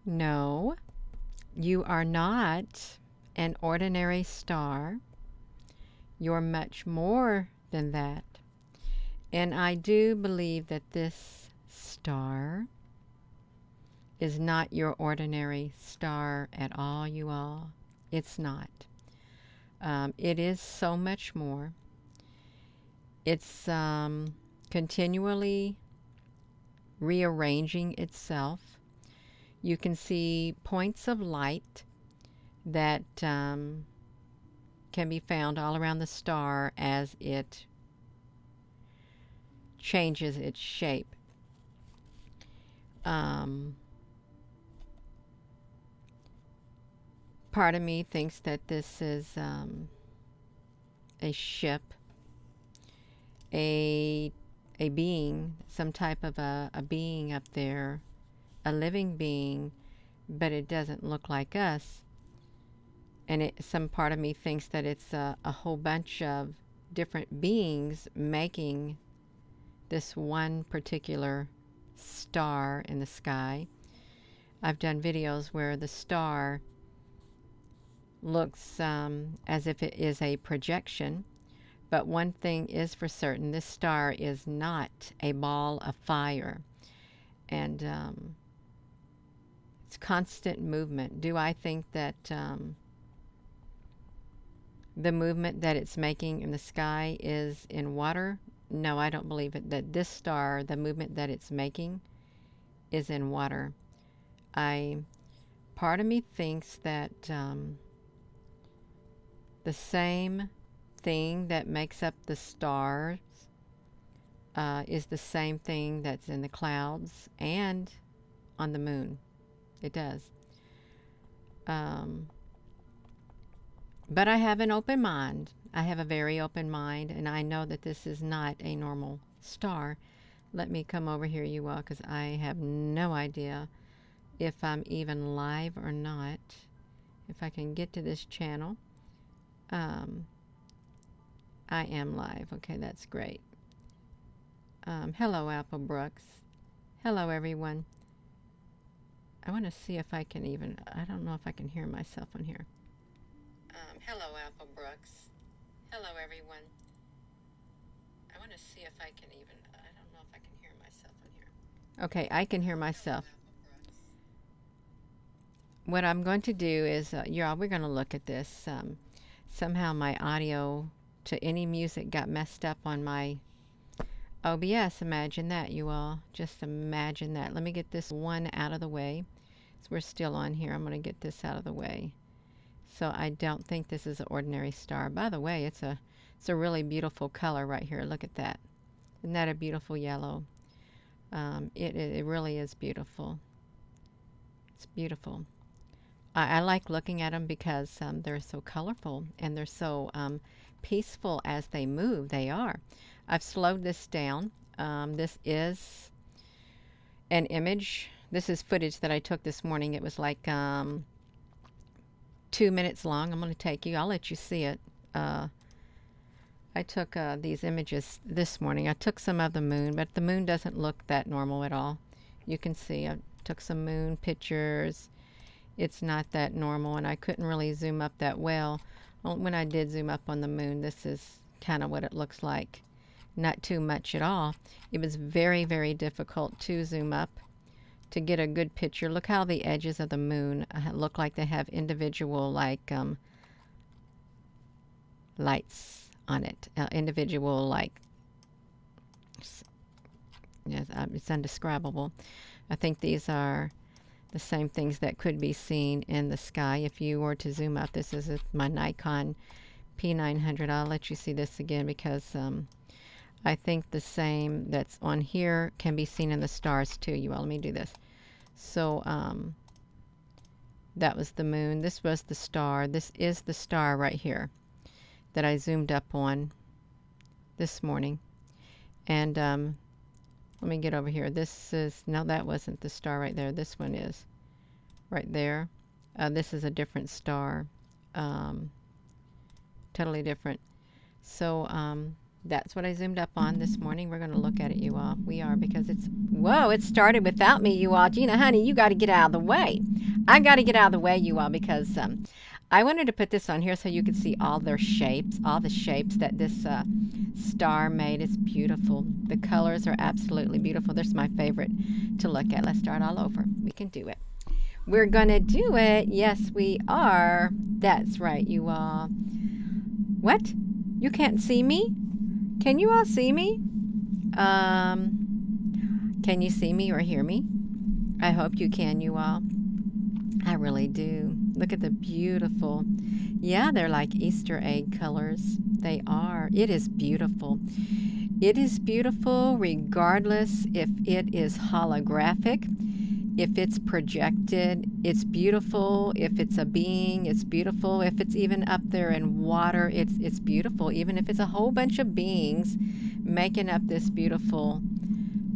No, you are not an ordinary star. You're much more than that. And I do believe that this star is not your ordinary star at all, you all. It's not. It is so much more. It's continually rearranging itself. You can see points of light that can be found all around the star as it changes its shape. Part of me thinks that this is a ship, a being, some type of a being up there, a living being, but it doesn't look like us. And some part of me thinks that it's a whole bunch of different beings making this one particular star in the sky. I've done videos where the star looks as if it is a projection, but one thing is for certain: this star is not a ball of fire, and it's constant movement. Do I think that the movement that it's making in the sky is in water? No, I don't believe it. That this star, the movement that it's making, is in water. Part of me thinks that the same thing that makes up the stars is the same thing that's in the clouds and on the moon. It does. But I have an open mind. I have a very open mind, and I know that this is not a normal star. Let me come over here, you all, because I have no idea if I'm even live or not. If I can get to this channel. I am live. Okay, that's great. Hello, Apple Brooks. Hello, everyone. I want to see if I can even, I don't know if I can hear myself on here. Hello, Apple Brooks. Hello, everyone. I want to see if I can even, I don't know if I can hear myself on here. Okay, I can hear myself. What I'm going to do is, y'all, we're going to look at this. Somehow my audio to any music got messed up on my OBS. Imagine that, you all. Just imagine that. Let me get this one out of the way. So we're still on here. I'm going to get this out of the way. So I don't think this is an ordinary star. By the way, it's a really beautiful color right here. Look at that. Isn't that a beautiful yellow? It really is beautiful. It's beautiful. I like looking at them because they're so colorful and they're so peaceful as they move. They are. I've slowed this down. This is an image. This is footage that I took this morning. It was like 2 minutes long. I'm going to take you. I'll let you see it. I took these images this morning. I took some of the moon, but the moon doesn't look that normal at all. You can see I took some moon pictures. It's not that normal, and I couldn't really zoom up that well. When I did zoom up on the moon, this is kind of what it looks like. Not too much at all. It was very, very difficult to zoom up to get a good picture. Look how the edges of the moon look like they have individual lights on it. Individual yes, it's indescribable. I think these are the same things that could be seen in the sky if you were to zoom up. This is my Nikon P900. I'll let you see this again because I think the same that's on here can be seen in the stars too. You all, let me do this. So that was the moon. This was the star. This is the star right here that I zoomed up on this morning. And let me get over here. This is, no, that wasn't the star right there. This one is right there. This is a different star. Totally different. So That's what I zoomed up on this morning. We're going to look at it, you all. We are, because it's, whoa, it started without me, you all. Gina, honey, you got to get out of the way. I got to get out of the way, you all, because I wanted to put this on here so you could see all their shapes, all the shapes that this star made. It's beautiful. The colors are absolutely beautiful. This is my favorite to look at. Let's start all over. We can do it. We're going to do it. Yes, we are. That's right, you all. What? You can't see me? Can you all see me? Can you see me or hear me? I hope you can, you all. I really do. Look at the beautiful, yeah, they're like Easter egg colors. They are. It is beautiful. It is beautiful regardless if it is holographic, if it's projected, it's beautiful. If it's a being, it's beautiful. If it's even up there in water, it's beautiful. Even if it's a whole bunch of beings making up this beautiful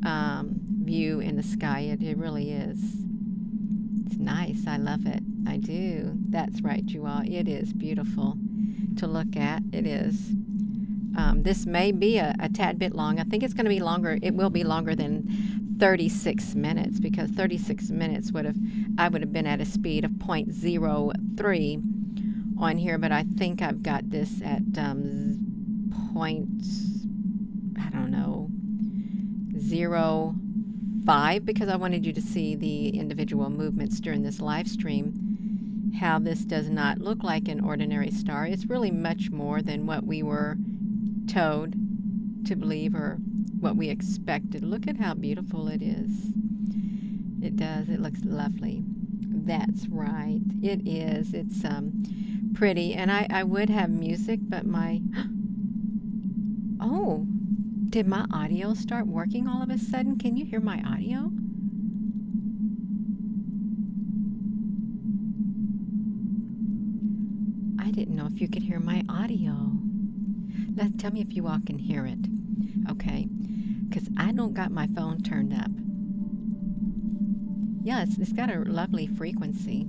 view in the sky, it really is. It's nice. I love it. I do. That's right, you all. It is beautiful to look at. It is. This may be a tad bit long. I think it's going to be longer. It will be longer than 36 minutes, because 36 minutes I would have been at a speed of 0.03 on here, but I think I've got this at I don't know, 0.5, because I wanted you to see the individual movements during this live stream, how this does not look like an ordinary star. It's really much more than what we were told to believe or what we expected. Look at how beautiful it is. It does. It looks lovely. That's right. It is. It's pretty. And I would have music, but my... Oh, did my audio start working all of a sudden? Can you hear my audio? I didn't know if you could hear my audio. Tell me if you all can hear it. Okay, because I don't got my phone turned up. Yeah, it's got a lovely frequency.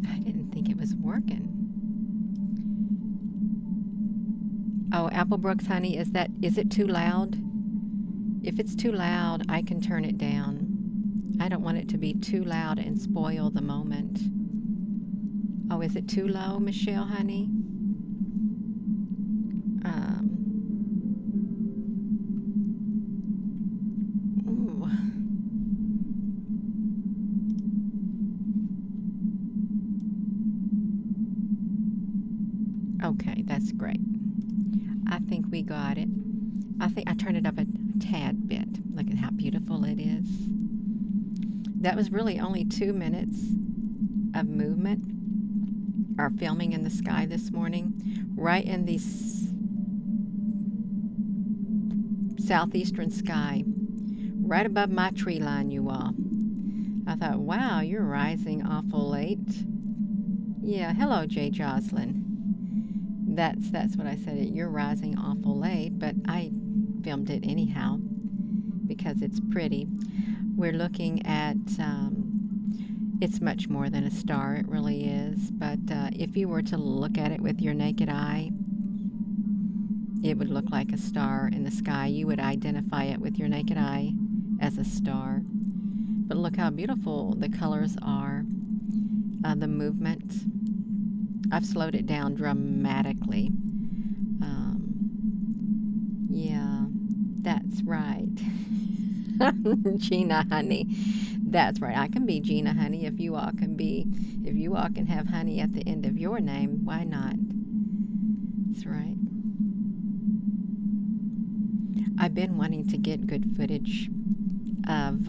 I didn't think it was working. Oh, Applebrooks, honey, is it too loud? If it's too loud, I can turn it down. I don't want it to be too loud and spoil the moment. Oh, is it too low, Michelle, honey? Ooh. Okay, that's great. I think we got it. I think I turned it up a tad bit. Look at how beautiful it is. That was really only 2 minutes of movement or filming in the sky this morning, right in the southeastern sky, right above my tree line, you all. I thought, wow, you're rising awful late. Yeah, hello, Jay Jocelyn. That's what I said. You're rising awful late, but I filmed it anyhow because it's pretty. We're looking at, it's much more than a star, it really is, but if you were to look at it with your naked eye, it would look like a star in the sky. You would identify it with your naked eye as a star. But look how beautiful the colors are, the movement. I've slowed it down dramatically. Yeah, that's right. Gina Honey. That's right. I can be Gina Honey if you all can have honey at the end of your name. Why not? That's right. I've been wanting to get good footage of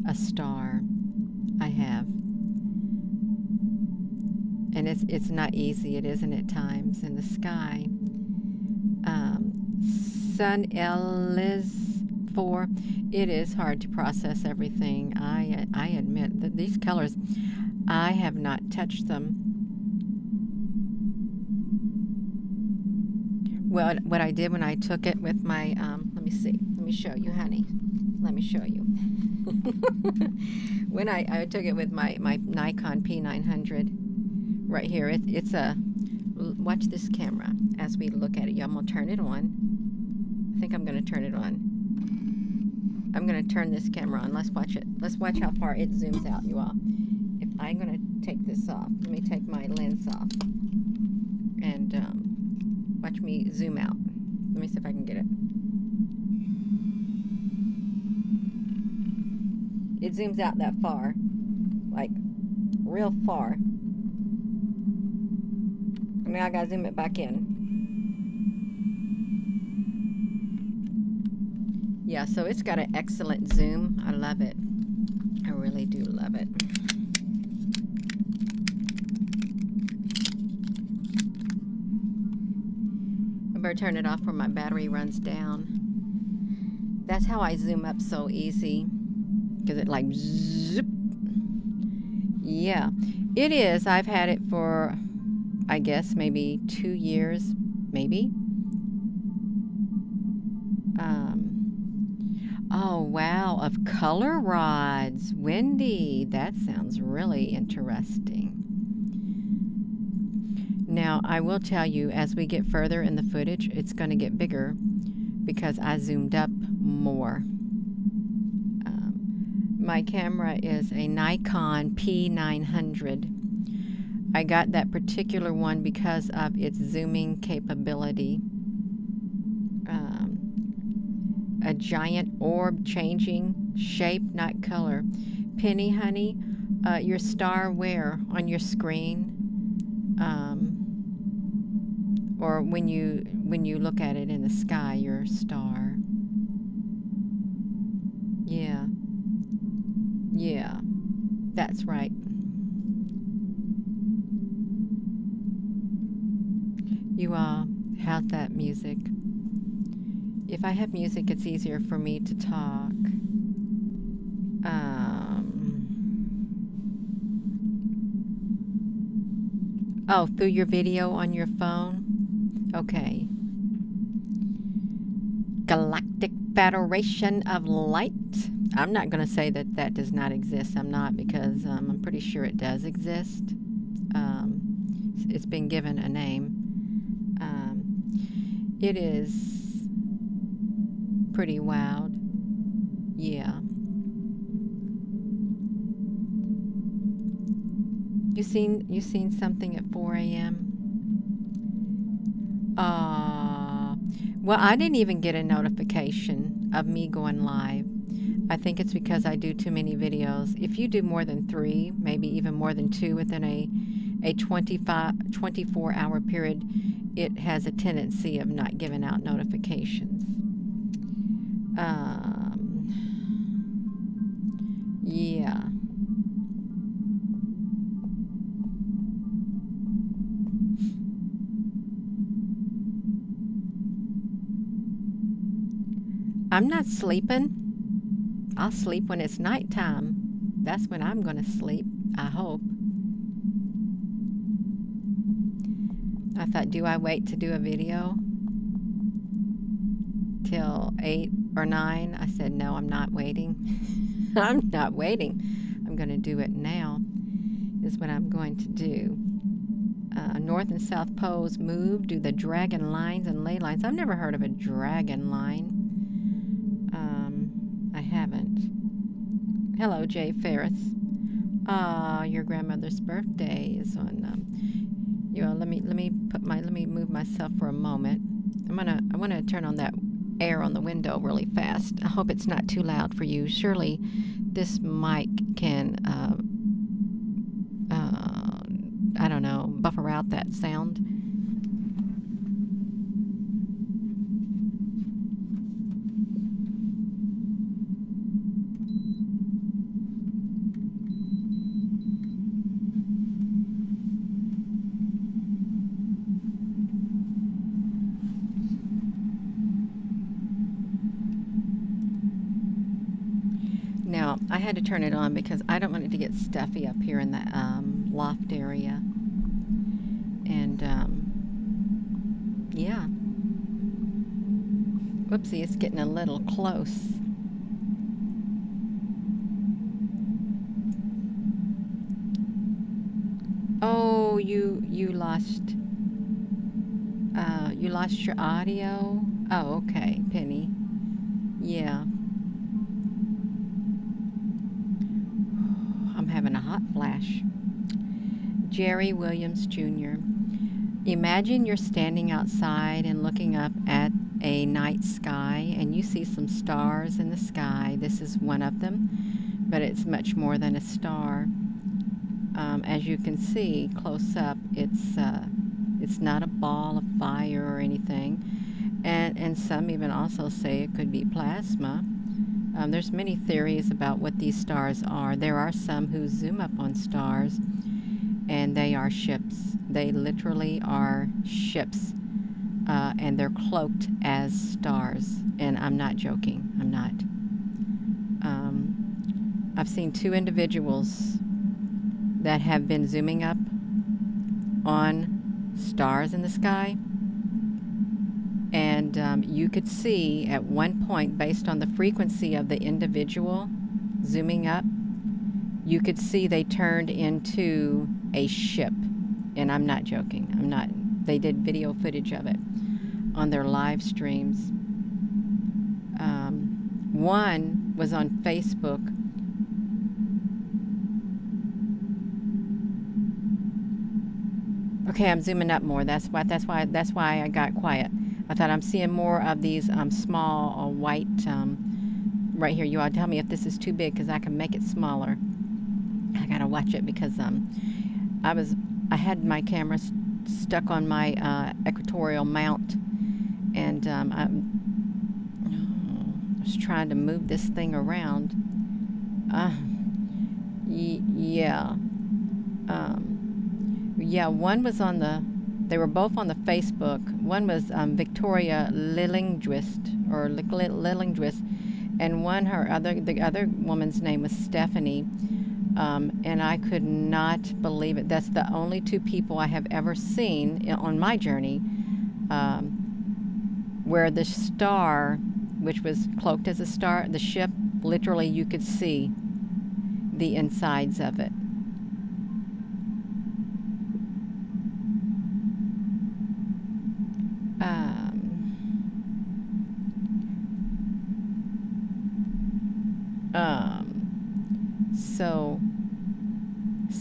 a star. I have. And it's not easy. It isn't at times in the sky. Sun Elis 4. It is hard to process everything. I admit that these colors, I have not touched them. Well, what I did when I took it with my, let me see. Let me show you, honey. Let me show you. When I took it with my Nikon P900 right here. It's a, watch this camera as we look at it. Yeah, I'm gonna turn it on. I think I'm gonna turn it on. I'm gonna turn this camera on. Let's watch it. Let's watch how far it zooms out, you all. If I'm gonna take this off, let me take my lens off and watch me zoom out. Let me see if I can get it. It zooms out that far, like real far. I mean, I gotta zoom it back in. Yeah, so it's got an excellent zoom. I love it. I really do love it. I better turn it off where my battery runs down. That's how I zoom up so easy. Because it like zip. Yeah, it is. I've had it for, I guess, maybe 2 years, maybe. Oh, wow, of color rods. Wendy, that sounds really interesting. Now, I will tell you, as we get further in the footage, it's going to get bigger because I zoomed up more. My camera is a Nikon P900. I got that particular one because of its zooming capability. A giant orb changing shape, not color. Penny, honey, your star where? On your screen? Or when you look at it in the sky, your star. Yeah. Yeah, that's right. You all, how's that music? If I have music, it's easier for me to talk. Oh, through your video on your phone? Okay. Galactic Federation of Light. I'm not going to say that that does not exist. I'm not, because I'm pretty sure it does exist. It's been given a name. It is pretty wild. Yeah. You seen something at 4 a.m.? Well, I didn't even get a notification of me going live. I think it's because I do too many videos. If you do more than 3, maybe even more than 2 within a 24-hour period, it has a tendency of not giving out notifications. Yeah. I'm not sleeping. I'll sleep when it's nighttime. That's when I'm going to sleep, I hope. I thought, do I wait to do a video till 8 or 9? I said, no, I'm not waiting. I'm not waiting. I'm going to do it now, is what I'm going to do. North and South poles move, do the dragon lines and ley lines. I've never heard of a dragon line. I haven't. Hello, Jay Ferris. Your grandmother's birthday is on. You know, let me move myself for a moment. I want to turn on that air on the window really fast. I hope it's not too loud for you. Surely, this mic can. I don't know, buffer out that sound. Now, I had to turn it on because I don't want it to get stuffy up here in the loft area. And, yeah. Whoopsie, it's getting a little close. Oh, you lost your audio? Oh, okay, Penny. Yeah, I'm having a hot flash. Jerry Williams Jr. Imagine you're standing outside and looking up at a night sky and you see some stars in the sky. This is one of them, but it's much more than a star. As you can see close up, it's not a ball of fire or anything, and some even also say it could be plasma. There's many theories about what these stars are. There are some who zoom up on stars, and they are ships. They literally are ships, and they're cloaked as stars. And I'm not joking. I'm not. I've seen two individuals that have been zooming up on stars in the sky, and you could see at one point, based on the frequency of the individual zooming up, you could see they turned into a ship. And I'm not joking. I'm not. They did video footage of it on their live streams. One was on Facebook. Okay, I'm zooming up more. That's why I got quiet. I thought I'm seeing more of these small white. Right here, you all tell me if this is too big because I can make it smaller. I gotta watch it because I had my camera stuck on my equatorial mount, and I was trying to move this thing around. Yeah. Yeah, one was on they were both on the Facebook. One was Victoria Lillingdwist, and the other woman's name was Stephanie. And I could not believe it. That's the only two people I have ever seen on my journey where the star, which was cloaked as a star, the ship, literally you could see the insides of it.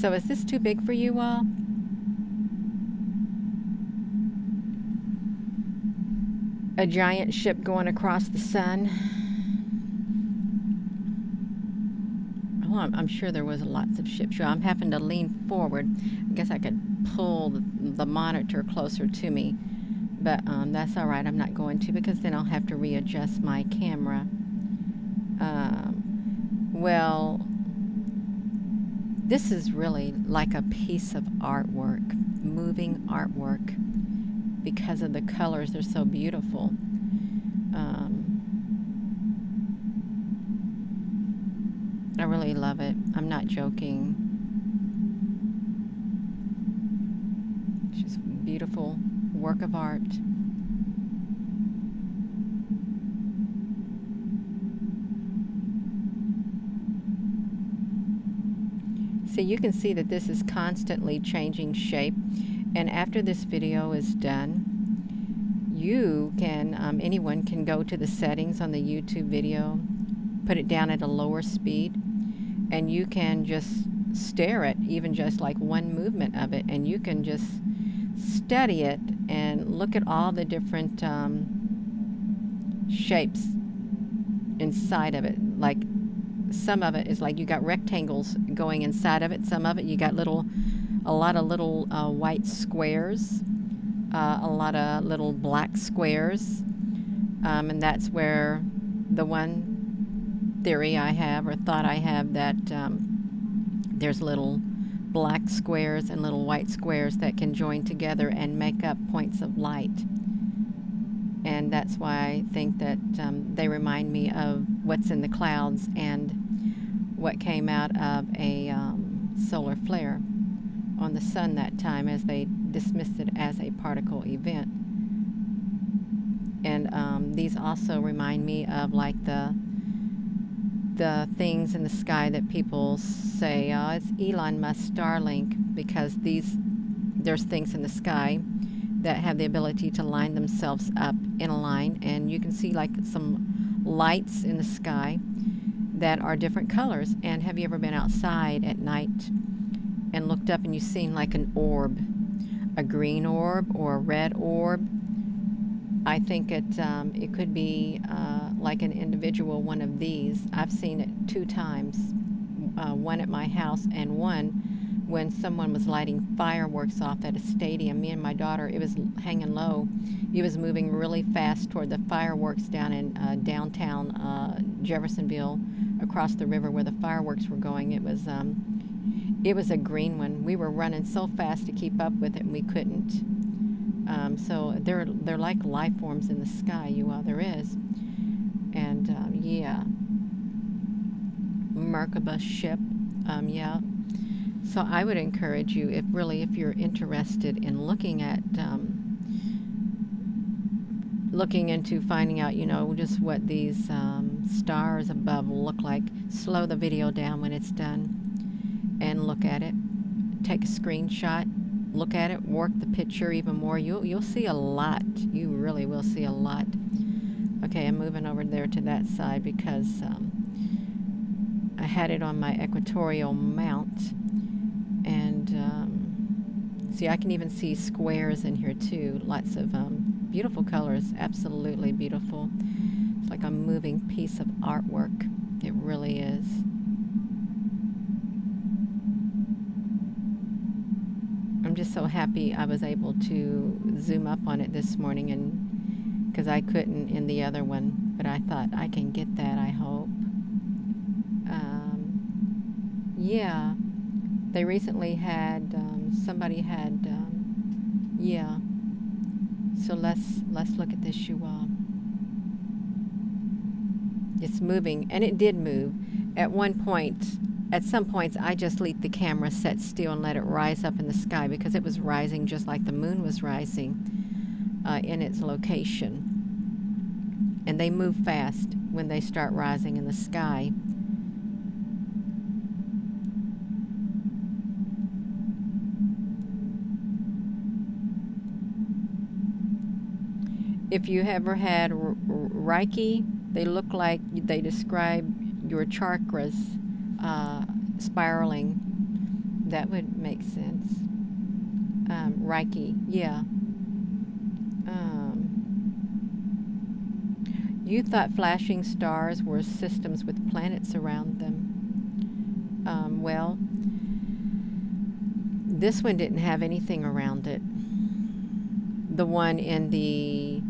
So is this too big for you all? A giant ship going across the sun. Oh, I'm sure there was lots of ships. I'm having to lean forward. I guess I could pull the monitor closer to me, but that's all right. I'm not going to, because then I'll have to readjust my camera. Well, this is really like a piece of artwork, moving artwork, because of the colors. They're so beautiful. I really love it. I'm not joking. It's just a beautiful work of art. So you can see that this is constantly changing shape, and after this video is done, you can, anyone can go to the settings on the YouTube video, put it down at a lower speed, and you can just stare at even just like one movement of it, and you can just study it and look at all the different shapes inside of it. Like, some of it is like you got rectangles going inside of it. Some of it you got a lot of little white squares, a lot of little black squares, and that's where the one theory I have, or thought I have, that there's little black squares and little white squares that can join together and make up points of light. And that's why I think that they remind me of what's in the clouds and what came out of a solar flare on the sun that time, as they dismissed it as a particle event. And these also remind me of like the things in the sky that people say, oh, it's Elon Musk Starlink, because there's things in the sky that have the ability to line themselves up in a line, and you can see like some lights in the sky that are different colors. And have you ever been outside at night and looked up and you've seen like an orb, a green orb or a red orb? I think it could be like an individual one of these. I've seen it 2 times, one at my house and one when someone was lighting fireworks off at a stadium. Me and my daughter, it was hanging low. It was moving really fast toward the fireworks down in downtown Jeffersonville, across the river where the fireworks were going. It was a green one. We were running so fast to keep up with it, and we couldn't. So they're like life forms in the sky, you all. There is, and yeah, Merkaba ship, yeah. So I would encourage you, if you're interested in looking at, looking into finding out, just what these stars above will look like. Slow the video down when it's done and look at it. Take a screenshot. Look at it. Work the picture even more. You'll see a lot. You really will see a lot. Okay, I'm moving over there to that side because I had it on my equatorial mount. And see, I can even see squares in here too. Lots of beautiful colors. Absolutely beautiful. It's like a moving piece of artwork. It really is. I'm just so happy I was able to zoom up on it this morning, and because I couldn't in the other one, but I thought I can get that, I hope. Yeah, they recently had somebody had yeah. So let's look at this, you all. It's moving, and it did move at one point. At some points, I just let the camera set still and let it rise up in the sky because it was rising just like the moon was rising in its location. And they move fast when they start rising in the sky. If you ever had Reiki, they look like, they describe your chakras spiraling. That would make sense. Reiki, yeah. You thought flashing stars were systems with planets around them. Well, this one didn't have anything around it. The one in the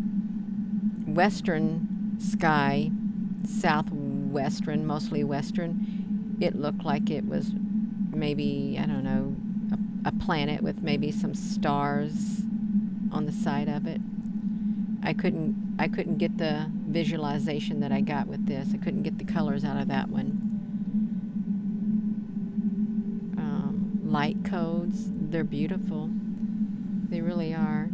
western sky, southwestern, mostly western, it looked like it was maybe, I don't know, a planet with maybe some stars on the side of it. I couldn't get the visualization that I got with this. I couldn't get the colors out of that one. Light codes, they're beautiful. They really are.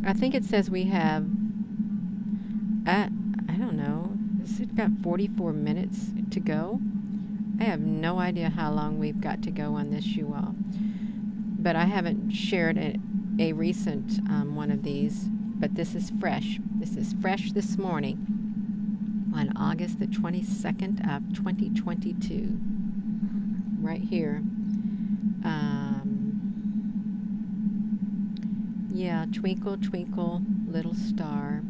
I think it says we have, I don't know, it's got 44 minutes to go. I have no idea how long we've got to go on this, you all. But I haven't shared a recent one of these, but this is fresh. This is fresh this morning on August the 22nd of 2022. Right here. Yeah, twinkle, twinkle, little star.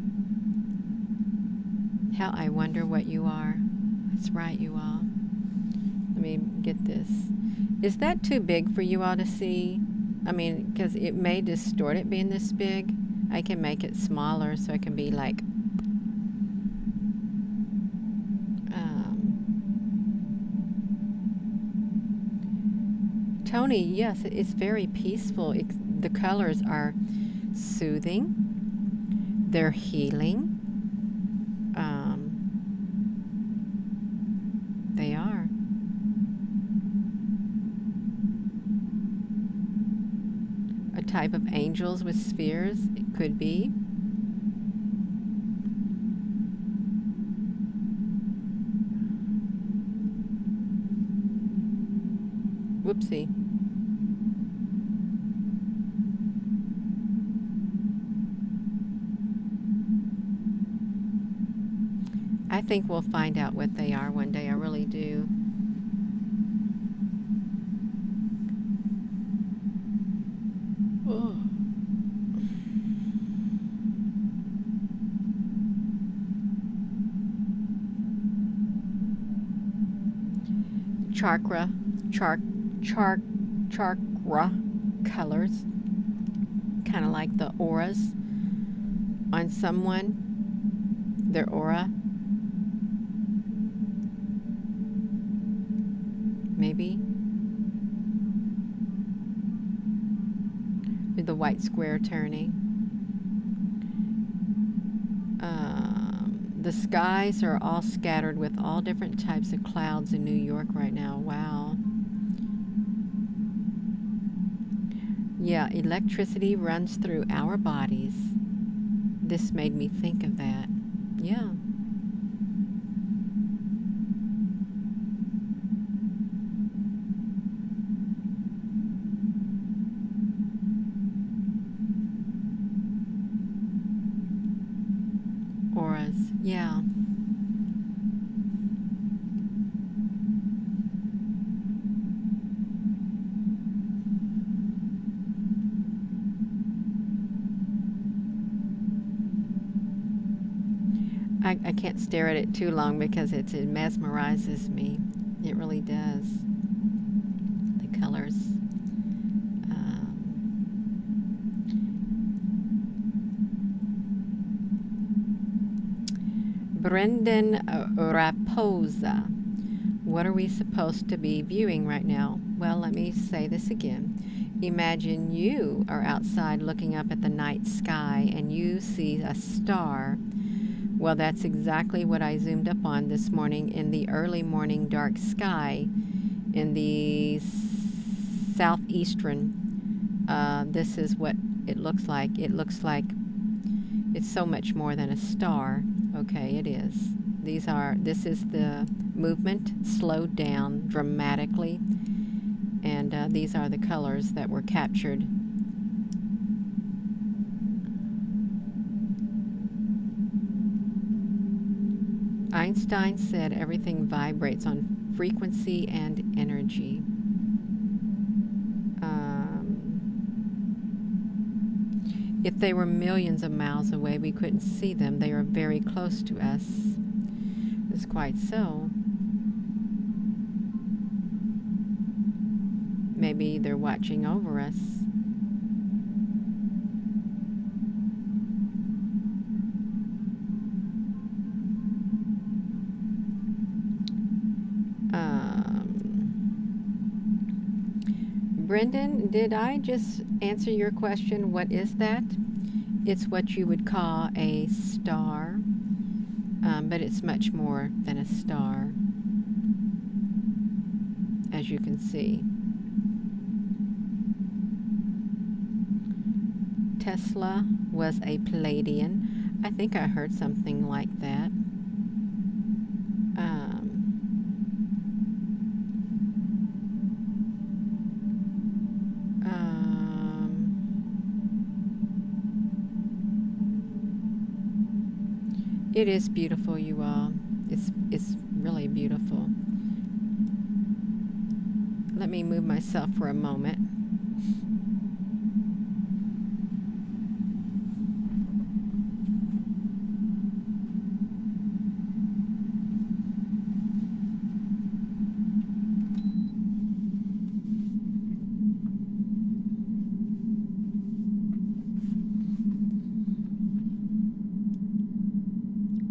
How I wonder what you are. That's right, you all. Let me get this. Is that too big for you all to see? I mean, because it may distort it being this big. I can make it smaller so it can be like... Tony, yes, it's very peaceful. The colors are soothing. They're healing. They are. A type of angels with spheres, it could be. Whoopsie. I think we'll find out what they are one day. I really do. Oh. Chakra colors, kind of like the auras on someone, their aura, maybe, with the white square turning. The skies are all scattered with all different types of clouds in New York right now. Wow. Yeah, electricity runs through our bodies. This made me think of that. Yeah. Auras. Yeah. I can't stare at it too long because it mesmerizes me. It really does. The colors. Brendan Raposa. What are we supposed to be viewing right now? Well, let me say this again. Imagine you are outside looking up at the night sky and you see a star. Well, that's exactly what I zoomed up on this morning in the early morning dark sky in the southeastern. This is what it looks like. It looks like it's so much more than a star. Okay, it is. This is the movement slowed down dramatically, and these are the colors that were captured. Einstein said everything vibrates on frequency and energy. If they were millions of miles away, we couldn't see them. They are very close to us. It's quite so. Maybe they're watching over us. Brendan, did I just answer your question? What is that? It's what you would call a star, but it's much more than a star, as you can see. Tesla was a Palladian. I think I heard something like that. It is beautiful, you all. It's really beautiful. Let me move myself for a moment.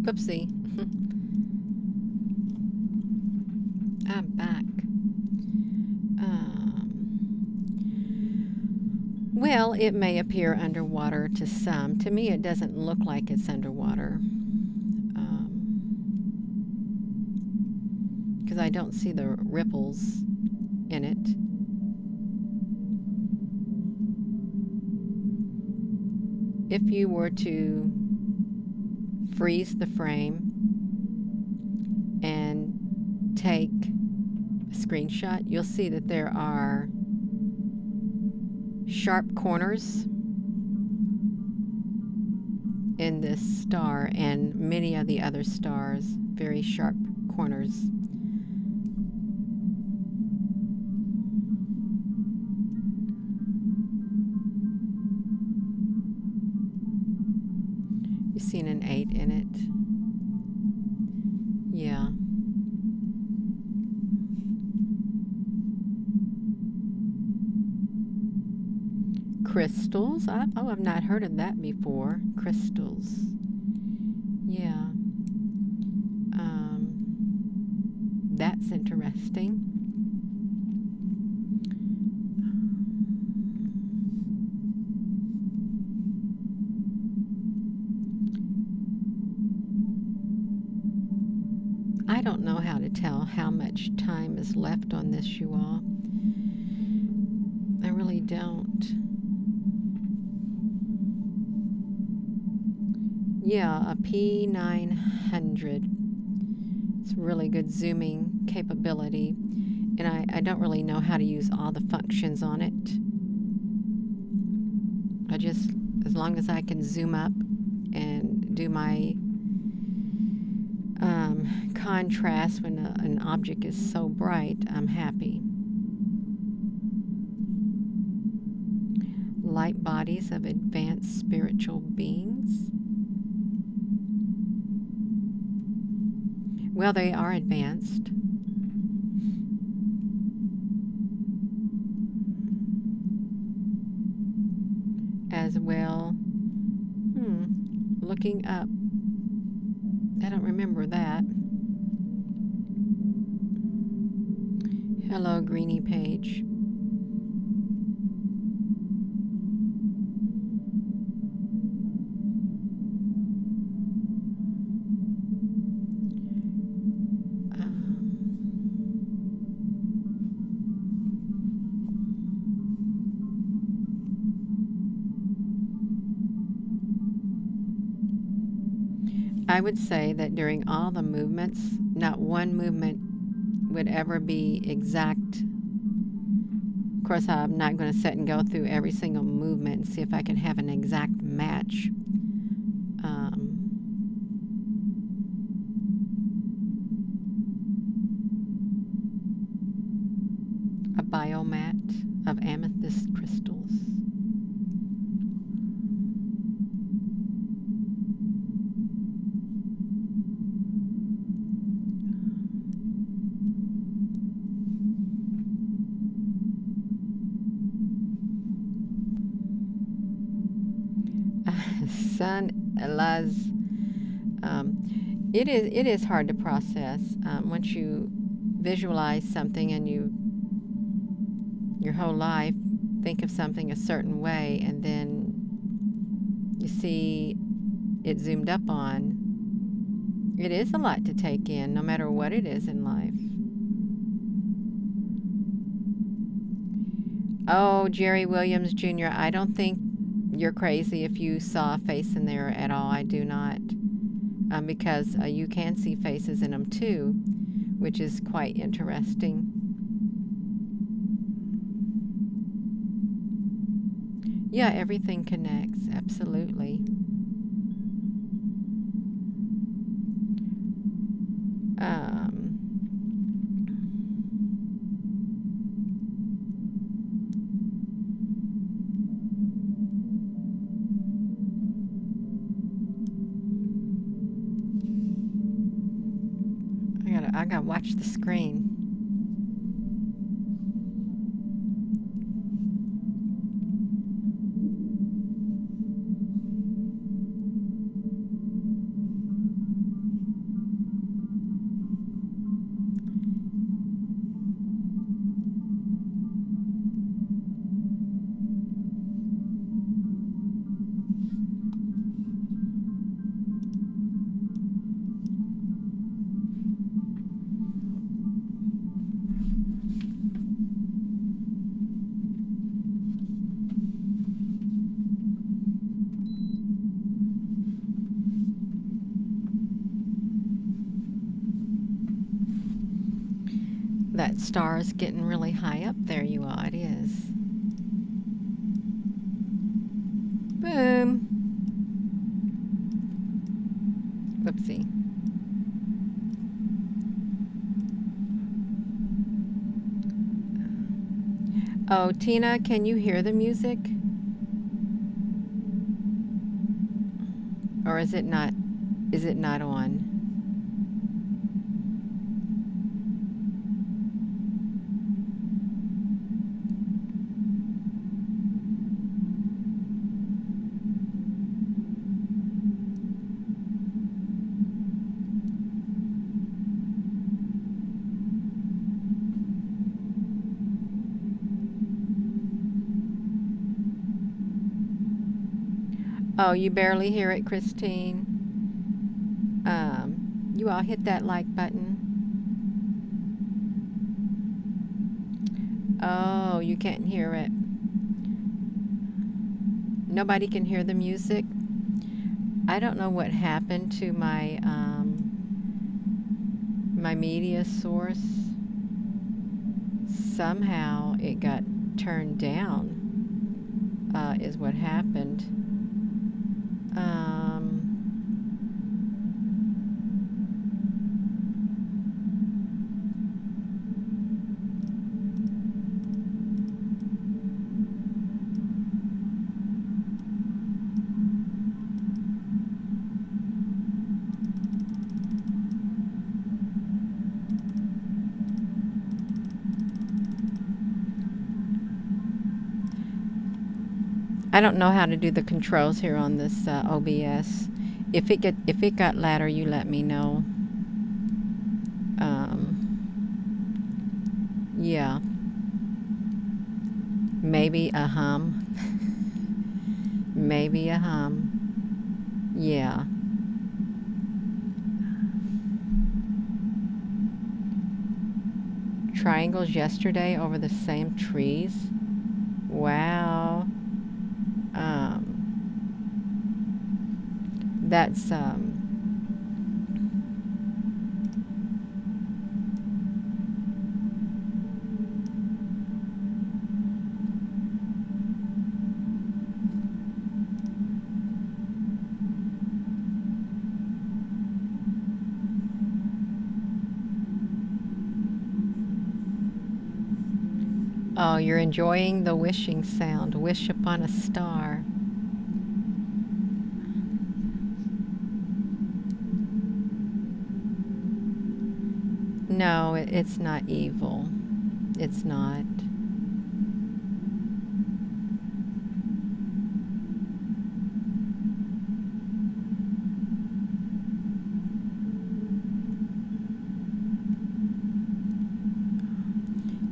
Oopsie. I'm back. Well, it may appear underwater to some. To me, it doesn't look like it's underwater. Because I don't see the ripples in it. If you were to freeze the frame and take screenshot, you'll see that there are sharp corners in this star and many of the other stars, very sharp corners. You've seen an 8 in it. Yeah. Crystals. I've not heard of that before. Crystals. Yeah. That's interesting. I don't know how to tell how much time is left on this, you all. I really don't. Yeah, a P900. It's really good zooming capability. And I don't really know how to use all the functions on it. I just, as long as I can zoom up and do my contrast when an object is so bright, I'm happy. Light bodies of advanced spiritual beings. Well, they are advanced. As well. Looking up. I don't remember that. Hello, Greenie Page. I would say that during all the movements, not one movement would ever be exact. Of course, I'm not going to sit and go through every single movement and see if I can have an exact match. A biomat of amethyst crystals. Sun Elaz, it is hard to process once you visualize something and your whole life think of something a certain way, and then you see it zoomed up on. It is a lot to take in, no matter what it is in life. Oh, Jerry Williams Jr., I don't think you're crazy if you saw a face in there at all. I do not. Because you can see faces in them too, which is quite interesting. Yeah, everything connects. Absolutely. I gotta watch the screen. That star is getting really high up there, you all. It is. Boom. Whoopsie. Oh, Tina, can you hear the music? Or is it not on? Oh, you barely hear it, Christine. You all hit that like button. Oh, you can't hear it. Nobody can hear the music. I don't know what happened to my my media source. Somehow it got turned down, is what happened. I don't know how to do the controls here on this OBS. If it got louder, you let me know. Yeah. Maybe a hum. Maybe a hum. Yeah. Triangles yesterday over the same trees. Wow. That's oh, you're enjoying the wishing sound. Wish upon a star. No, it's not evil. It's not.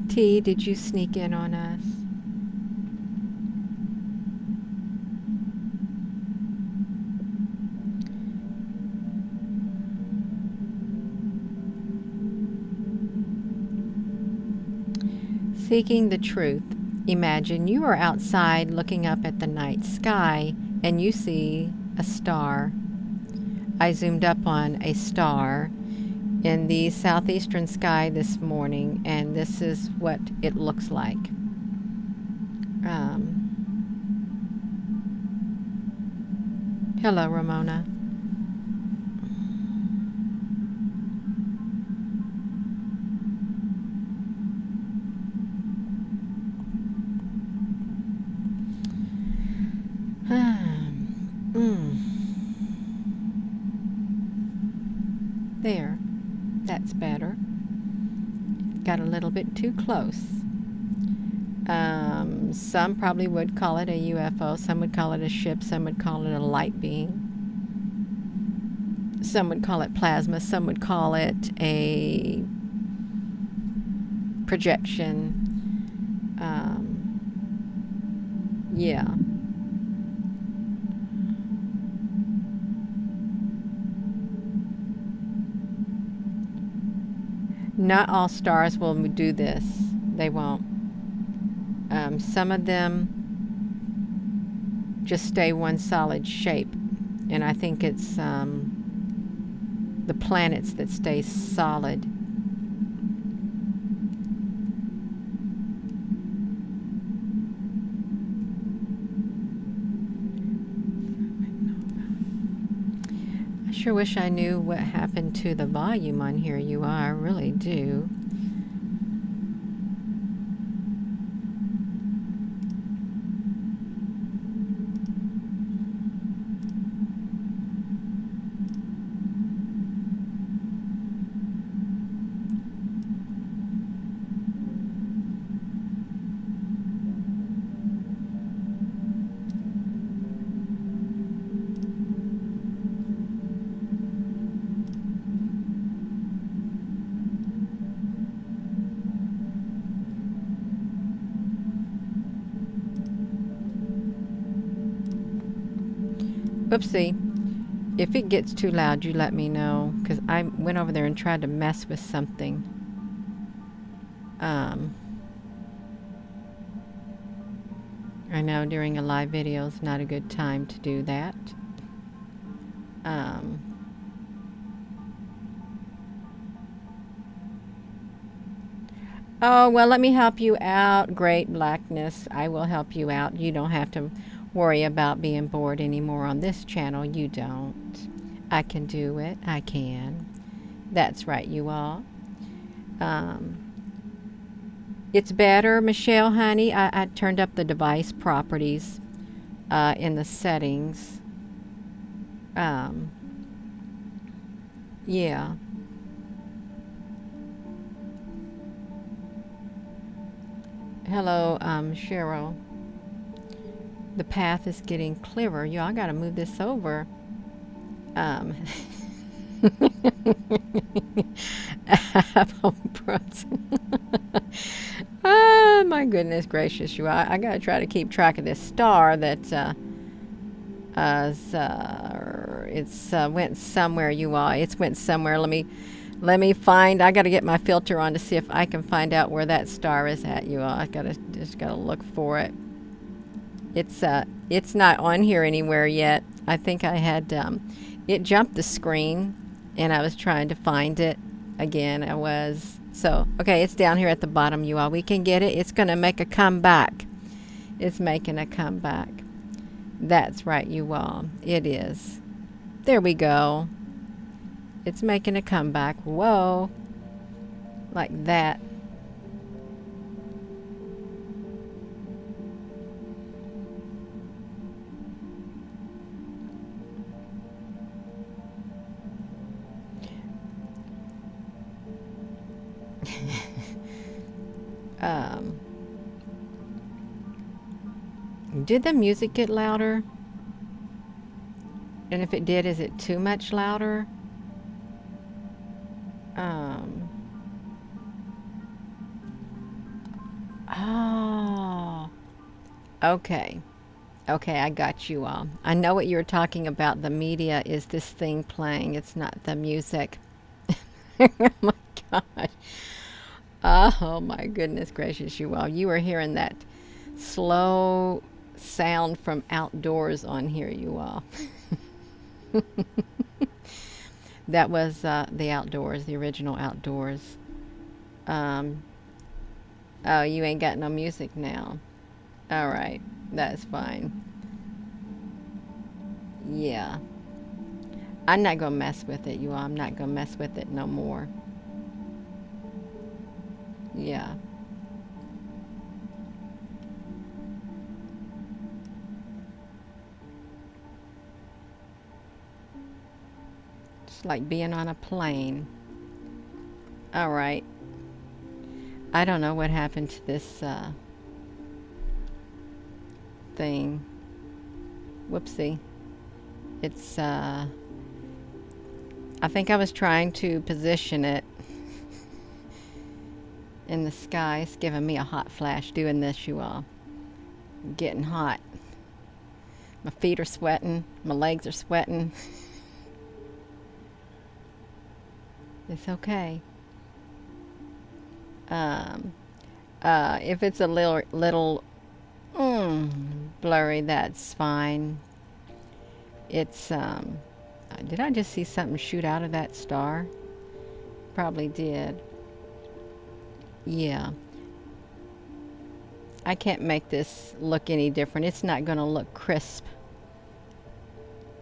T, did you sneak in on us? Seeking the truth. Imagine you are outside looking up at the night sky and you see a star. I zoomed up on a star in the southeastern sky this morning, and this is what it looks like. Hello, Ramona. There, that's better. Got a little bit too close. Some probably would call it a UFO, some would call it a ship, some would call it a light being. Some would call it plasma, some would call it a projection. Yeah. Not all stars will do this. They won't. Some of them just stay one solid shape. And I think it's the planets that stay solid. Sure wish I knew what happened to the volume on here, you are. I really do. Oopsie. If it gets too loud, you let me know, because I went over there and tried to mess with something. I know during a live video is not a good time to do that. Oh, well, let me help you out. Great Blackness. I will help you out. You don't have to worry about being bored anymore on this channel. You don't. I can do it. I can. That's right, you all. It's better, Michelle, honey. I turned up the device properties in the settings. Yeah. Hello, Cheryl. The path is getting clearer. Y'all gotta move this over. Apple Oh my goodness gracious, you! I gotta try to keep track of this star that it's went somewhere. You all, it's went somewhere. Let me find. I gotta get my filter on to see if I can find out where that star is at. You all, I just gotta look for it. It's not on here anywhere yet. I think I had it jumped the screen, and I was trying to find it again. I was. So, okay, it's down here at the bottom, you all. We can get it. It's going to make a comeback. It's making a comeback. That's right, you all. It is. There we go. It's making a comeback. Whoa. Like that. Did the music get louder? And if it did, is it too much louder? Oh. Okay. Okay, I got you all. I know what you were talking about. The media is this thing playing. It's not the music. Oh my gosh. Oh my goodness gracious, you all. You were hearing that slow sound from outdoors on here, you all. That was the outdoors, the original outdoors. Oh, you ain't got no music now. All right, that's fine. Yeah. I'm not gonna mess with it, you all. I'm not gonna mess with it no more. Yeah. It's like being on a plane. All right. I don't know what happened to this thing. Whoopsie. It's I think I was trying to position it in the sky. It's giving me a hot flash doing this, you all. I'm getting hot. My feet are sweating. My legs are sweating. It's okay. If it's a little blurry, that's fine. It's did I just see something shoot out of that star? Probably did. Yeah. I can't make this look any different. It's not going to look crisp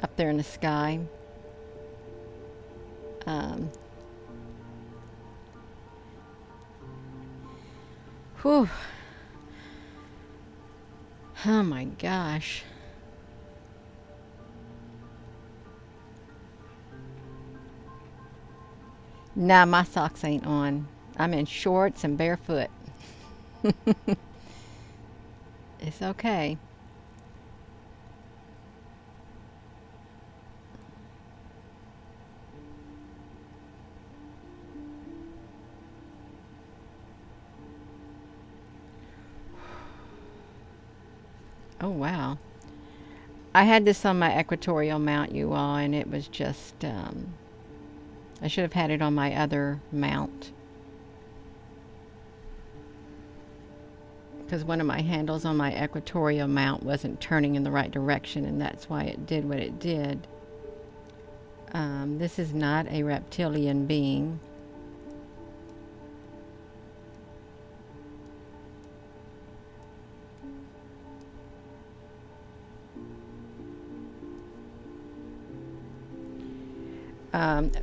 up there in the sky. Um, whew. Oh my gosh. Nah, my socks ain't on. I'm in shorts and barefoot. It's okay. Oh, wow. I had this on my equatorial mount, you all, and it was just, I should have had it on my other mount. Because one of my handles on my equatorial mount wasn't turning in the right direction, and that's why it did what it did. This is not a reptilian being.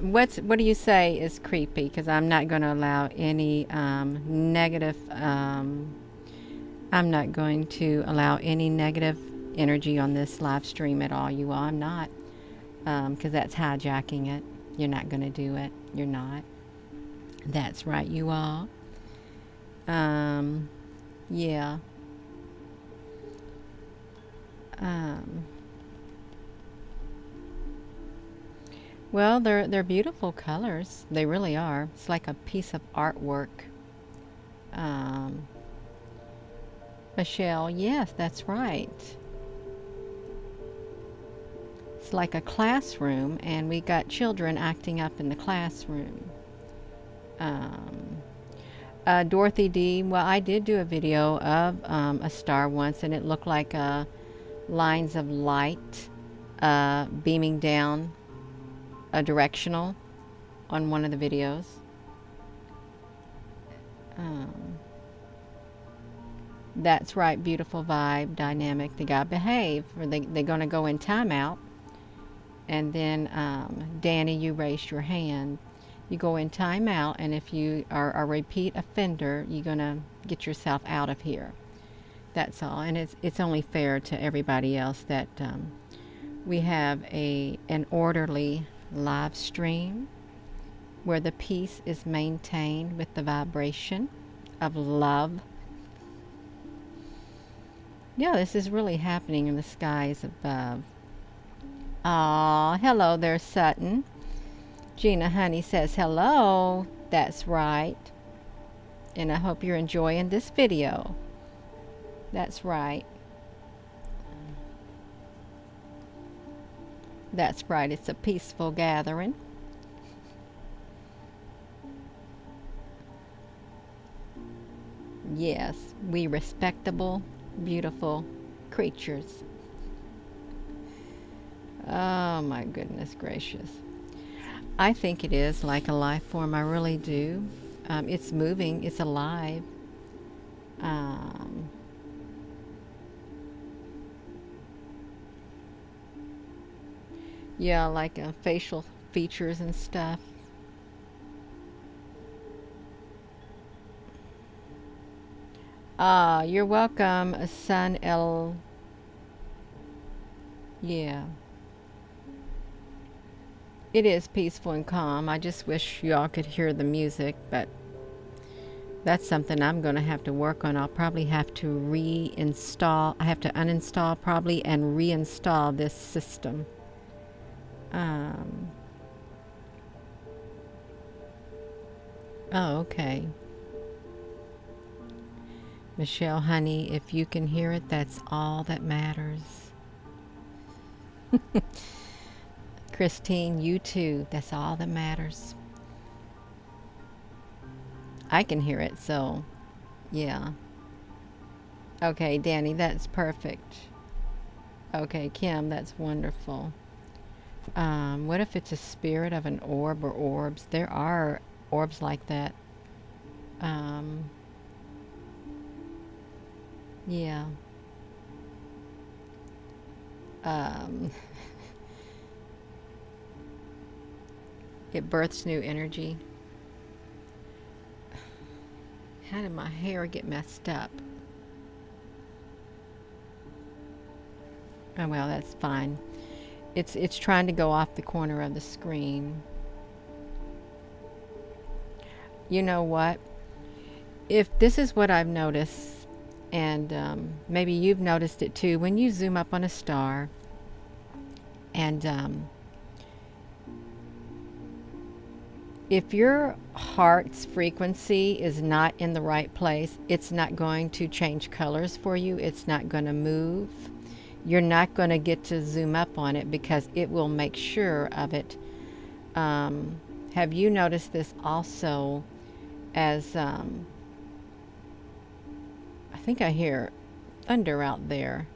What do you say is creepy? Because I'm not going to allow any negative. I'm not going to allow any negative energy on this live stream at all. You all, I'm not, because that's hijacking it. You're not going to do it. You're not. That's right, you all. Yeah. Um, well, they're beautiful colors. They really are. It's like a piece of artwork. Um, Michelle, yes, that's right. It's like a classroom, and we got children acting up in the classroom. Um, Dorothy D, well, I did do a video of a star once, and it looked like lines of light beaming down a directional on one of the videos. That's right, beautiful vibe, dynamic. They got to behave, or they're going to go in timeout. And then, Danny, you raised your hand. You go in timeout, and if you are a repeat offender, you're going to get yourself out of here. That's all. And it's only fair to everybody else that we have an orderly live stream where the peace is maintained with the vibration of love. Yeah, this is really happening in the skies above. Aw, hello there, Sutton. Gina Honey says hello. That's right. And I hope you're enjoying this video. That's right. That's right. It's a peaceful gathering. Yes, we respectable, beautiful creatures. Oh my goodness gracious. I think it is like a life form. I really do. It's moving. It's alive. Um, yeah, like facial features and stuff. You're welcome, Sun L. Yeah. It is peaceful and calm. I just wish y'all could hear the music, but that's something I'm going to have to work on. I'll probably have to reinstall. I have to uninstall probably and reinstall this system. Um, oh, okay. Michelle, honey, if you can hear it, that's all that matters. Christine, you too. That's all that matters. I can hear it, so yeah. Okay, Danny, that's perfect. Okay, Kim, that's wonderful. What if it's a spirit of an orb or orbs? There are orbs like that. Um, yeah. Um, It births new energy. How did my hair get messed up? Oh well, that's fine. It's trying to go off the corner of the screen. You know what? If this is what I've noticed, and maybe you've noticed it too, when you zoom up on a star, and if your heart's frequency is not in the right place, it's not going to change colors for you. It's not going to move. You're not going to get to zoom up on it because it will make sure of it. Have you noticed this also as, I think I hear thunder out there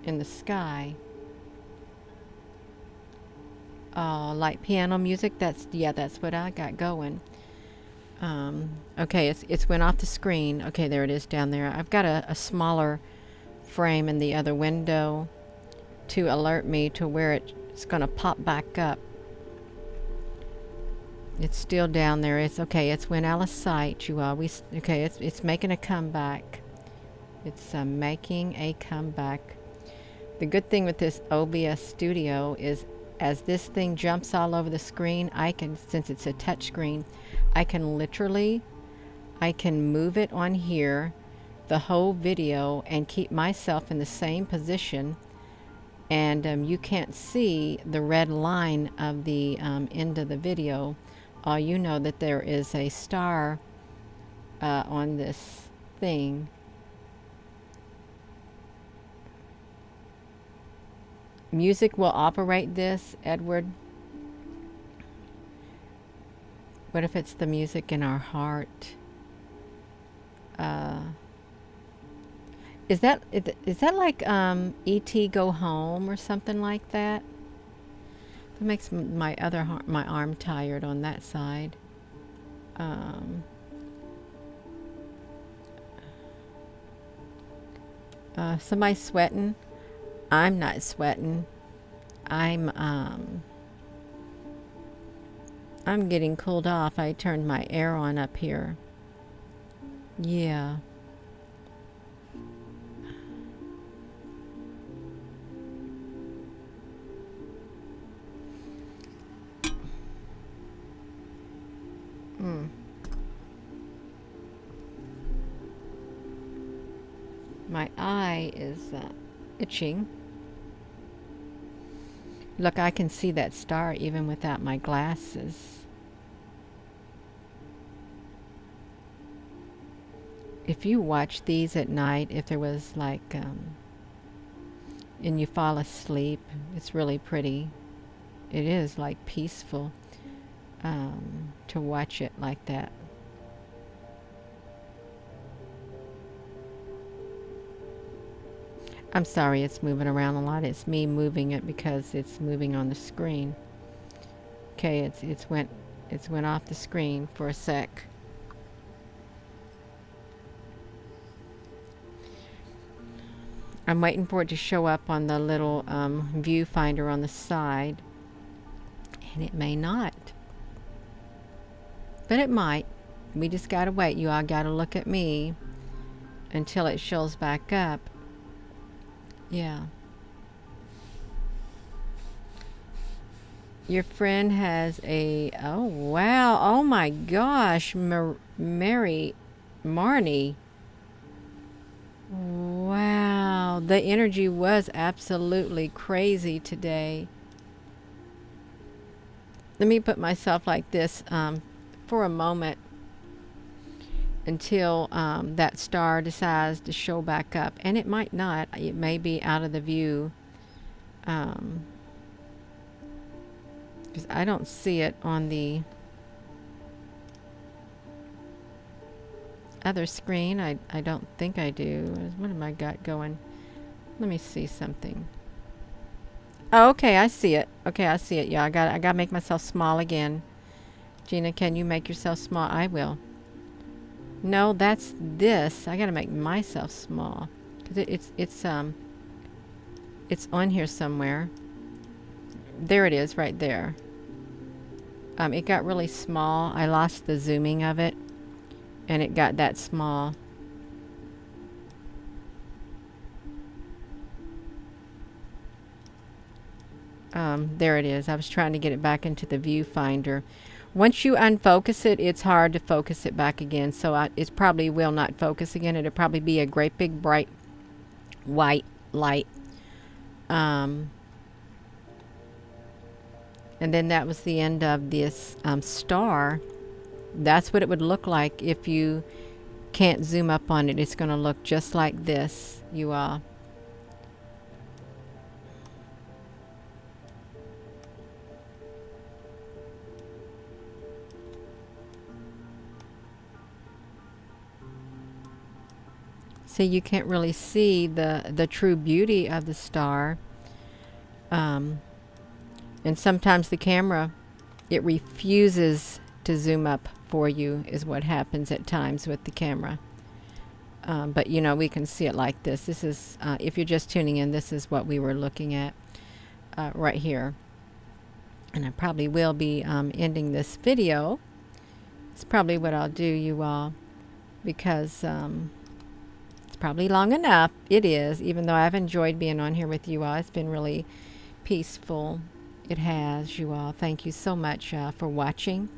in the sky. Like piano music. That's what I got going. Okay, it's went off the screen. Okay, there it is down there. I've got a smaller frame in the other window to alert me to where it's going to pop back up. It's still down there. It's okay. It's went out of sight. You all. Okay. It's making a comeback. It's making a comeback. The good thing with this OBS Studio is, as this thing jumps all over the screen, I can, since it's a touch screen, I can move it on here, the whole video, and keep myself in the same position, and you can't see the red line of the end of the video. All you know that there is a star on this thing. Music will operate this, Edward. What if it's the music in our heart? Is that like E.T. Go Home or something like that? That makes my arm tired on that side. Somebody sweating? I'm not sweating. I'm getting cooled off. I turned my air on up here. Yeah. My eye is itching. Look, I can see that star even without my glasses. If you watch these at night, if there was like, and you fall asleep, it's really pretty. It is like peaceful to watch it like that. I'm sorry it's moving around a lot. It's me moving it because it's moving on the screen. Okay, it's went off the screen for a sec. I'm waiting for it to show up on the little viewfinder on the side, and it may not, but it might. We just gotta wait. You all gotta look at me until it shows back up. Yeah. Your friend has a, oh wow, oh my gosh, Marnie. Wow, the energy was absolutely crazy today. Let me put myself like this for a moment until that star decides to show back up. And it might not. It may be out of the view. Because I don't see it on the other screen. I don't think I do. What have I got going? Let me see something. Oh, okay, I see it. Okay, I see it. Yeah, I gotta make myself small again. Gina, can you make yourself small? I will. No, that's this. I gotta make myself small because it's on here somewhere. There it is, right there. It got really small. I lost the zooming of it, and it got that small. There it is. I was trying to get it back into the viewfinder. Once you unfocus it, it's hard to focus it back again. So it probably will not focus again. It'll probably be a great big bright white light. And then that was the end of this star. That's what it would look like if you can't zoom up on it. It's going to look just like this, you all. So you can't really see the true beauty of the star. And sometimes the camera, it refuses to zoom up for you, is what happens at times with the camera. But you know, we can see it like this. This is, if you're just tuning in, this is what we were looking at right here. And I probably will be ending this video. It's probably what I'll do, you all, because it's probably long enough. It is, even though I've enjoyed being on here with you all. It's been really peaceful. It has, you all. Thank you so much for watching.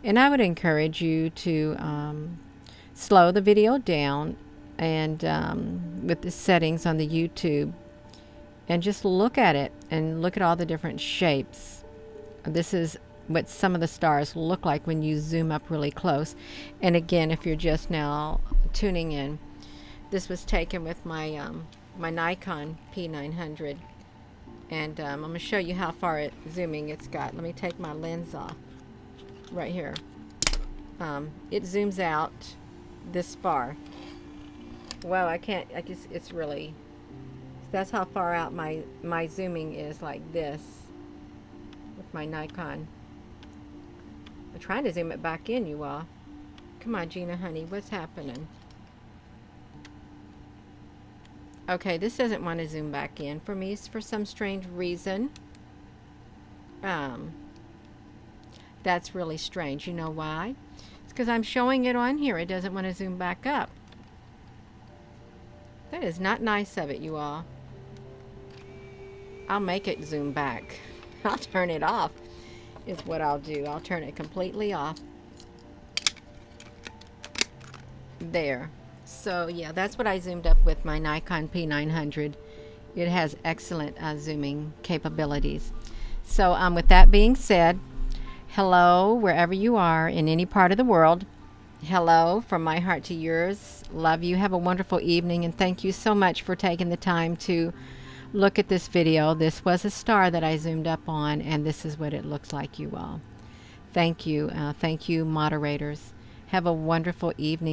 And I would encourage you to slow the video down and with the settings on the YouTube, and just look at it and look at all the different shapes. This is what some of the stars look like when you zoom up really close. And again, if you're just now tuning in, this was taken with my my Nikon P900, and I'm going to show you how far zooming it's got. Let me take my lens off right here. It zooms out this far. Well, I can't, I guess it's really, that's how far out my zooming is, like this with my Nikon. I'm trying to zoom it back in, you all. Come on, Gina, honey, what's happening? Okay, this doesn't want to zoom back in for me for some strange reason. That's really strange. You know why? It's because I'm showing it on here. It doesn't want to zoom back up. That is not nice of it, you all. I'll make it zoom back. I'll turn it off is what I'll do. I'll turn it completely off. There. So yeah, that's what I zoomed up with my Nikon P900. It has excellent zooming capabilities. So with that being said, hello wherever you are in any part of the world. Hello from my heart to yours. Love you. Have a wonderful evening, and thank you so much for taking the time to look at this video. This was a star that I zoomed up on, and this is what it looks like, you all. Thank you. Thank you, moderators. Have a wonderful evening.